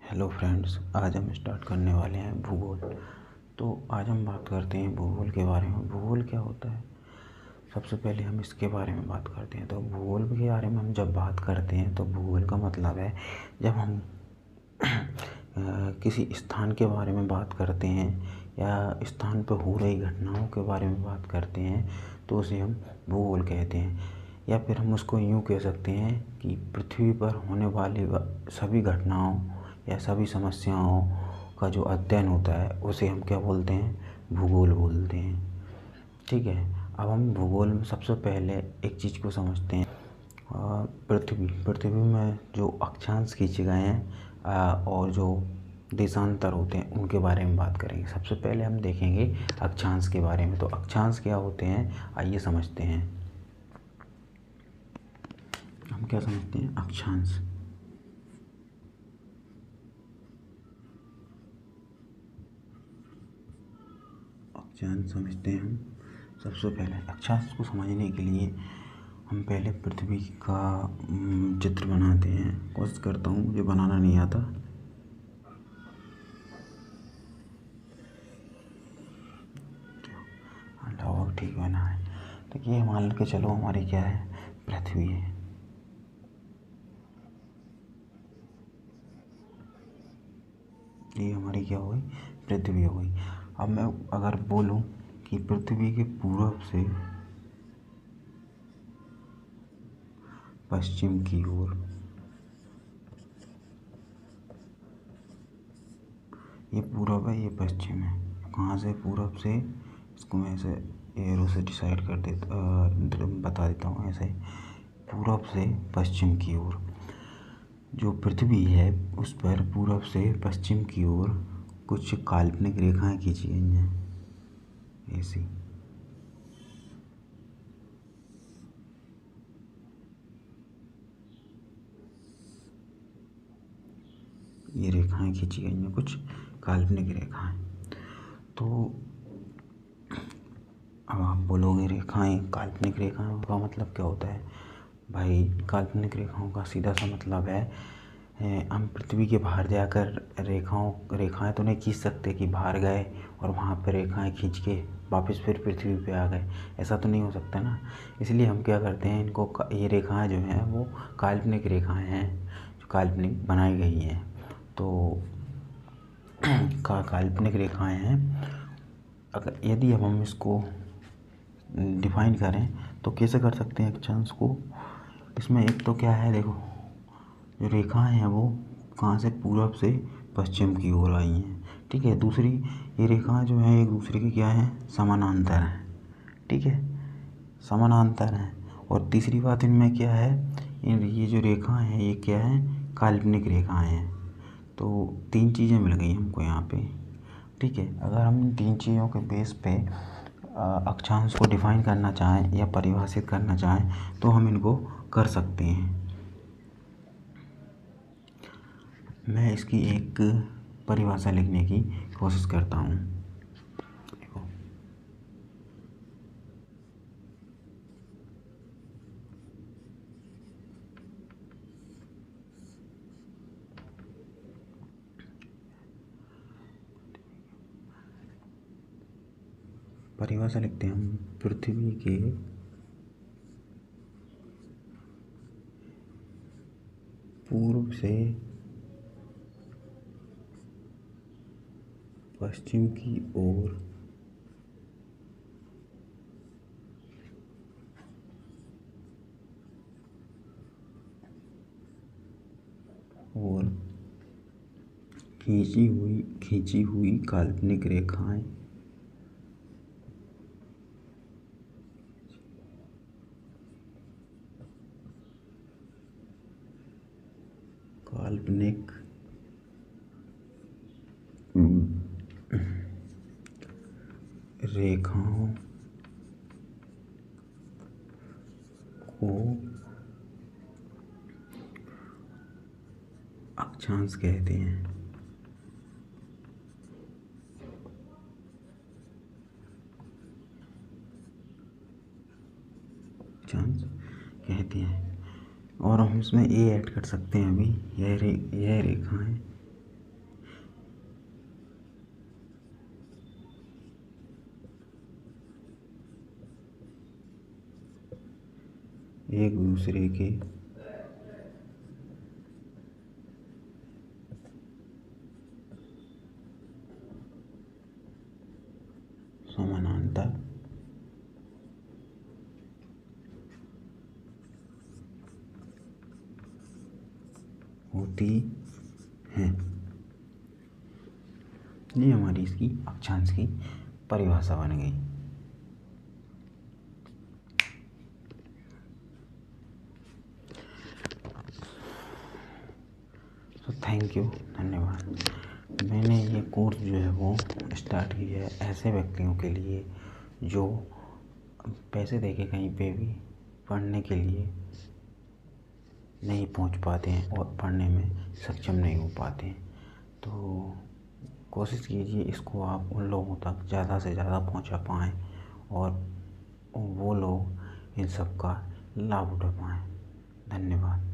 Hello friends, आज हम start करने वाले हैं भूगोल। तो आज हम बात करते हैं भूगोल के बारे में। भूगोल क्या होता है, सबसे पहले हम इसके बारे में बात करते हैं। तो भूगोल के बारे में हम जब बात करते हैं तो भूगोल का मतलब है जब हम किसी स्थान के बारे में बात करते हैं या स्थान पर हो रही घटनाओं के बारे में बात करते हैं तो उसे हम भूगोल कहते हैं। या फिर हम उसको यूँ कह सकते हैं कि पृथ्वी पर होने वाली सभी घटनाओं या सभी समस्याओं का जो अध्ययन होता है उसे हम क्या बोलते हैं, भूगोल बोलते हैं। ठीक है, अब हम भूगोल में सबसे पहले एक चीज़ को समझते हैं। पृथ्वी में जो अक्षांश खींचे गए हैं और जो देशांतर होते हैं उनके बारे में बात करेंगे। सबसे पहले हम देखेंगे अक्षांश के बारे में। तो अक्षांश क्या होते हैं, आइए समझते हैं। हम क्या समझते हैं, अक्षांश। अक्षांश समझते हैं हम। सबसे पहले अक्षांश को समझने के लिए हम पहले पृथ्वी का चित्र बनाते हैं। कोशिश करता हूँ, मुझे बनाना नहीं आता। लगभग ठीक बना है। तो ये मान के चलो हमारी क्या है, पृथ्वी है। ये हमारी क्या हो गई, पृथ्वी हो गई। अब मैं अगर बोलूँ कि पृथ्वी के पूरब से पश्चिम की ओर, ये पूरब है, ये पश्चिम है। कहाँ से, पूरब से। इसको मैं ऐसे एरो से डिसाइड कर देता, बता देता हूँ ऐसे। पूरब से पश्चिम की ओर जो पृथ्वी है उस पर पूरब से पश्चिम की ओर कुछ काल्पनिक रेखाएं खींची गई हैं, ऐसी। ये रेखाएं खींची गई हैं, कुछ काल्पनिक रेखाएं। तो अब आप बोलोगे रेखाएं, काल्पनिक रेखाओं का मतलब क्या होता है भाई? काल्पनिक रेखाओं का सीधा सा मतलब है हम पृथ्वी के बाहर जाकर रेखाएं तो नहीं खींच सकते कि बाहर गए और वहाँ पर रेखाएं खींच के वापस फिर पृथ्वी पे आ गए। ऐसा तो नहीं हो सकता ना। इसलिए हम क्या करते हैं, इनको ये रेखाएं जो हैं वो काल्पनिक रेखाएं हैं, जो काल्पनिक बनाई गई हैं। तो काल्पनिक रेखाएं हैं। अगर यदि अब हम इसको डिफाइन करें तो कैसे कर सकते हैं अक्षांश को? इसमें एक तो क्या है, देखो जो रेखाएं हैं वो कहाँ से, पूरब से पश्चिम की ओर आई हैं। ठीक है, दूसरी ये रेखाएं जो हैं एक दूसरे की क्या हैं, समानांतर हैं। ठीक है, समानांतर हैं। और तीसरी बात इनमें क्या है, ये जो रेखाएं हैं ये क्या है, काल्पनिक रेखाएं हैं। तो तीन चीज़ें मिल गई हमको यहाँ पे। ठीक है, अगर हम इन तीन चीज़ों के बेस पे अक्षांश को डिफाइन करना चाहें या परिभाषित करना चाहें तो हम इनको कर सकते हैं। मैं इसकी एक परिभाषा लिखने की कोशिश करता हूँ। देखो, परिभाषा लिखते हैं हम। पृथ्वी के पूर्व से पश्चिम की ओर और खींची हुई काल्पनिक रेखाएं काल्पनिक रेखाओं को अक्षांश कहते हैं। अक्षांश कहते हैं। और हम इसमें ए ऐड कर सकते हैं अभी। यह रेखाएं एक दूसरे के समानांतर होती हैं। ये हमारी इसकी अक्षांश की परिभाषा बन गई। तो थैंक यू, धन्यवाद। मैंने ये कोर्स जो है वो स्टार्ट किया है ऐसे व्यक्तियों के लिए जो पैसे देके कहीं पे भी पढ़ने के लिए नहीं पहुंच पाते हैं और पढ़ने में सक्षम नहीं हो पाते हैं। तो कोशिश कीजिए इसको आप उन लोगों तक ज़्यादा से ज़्यादा पहुंचा पाएँ और वो लोग इन सब का लाभ उठा पाएँ। धन्यवाद।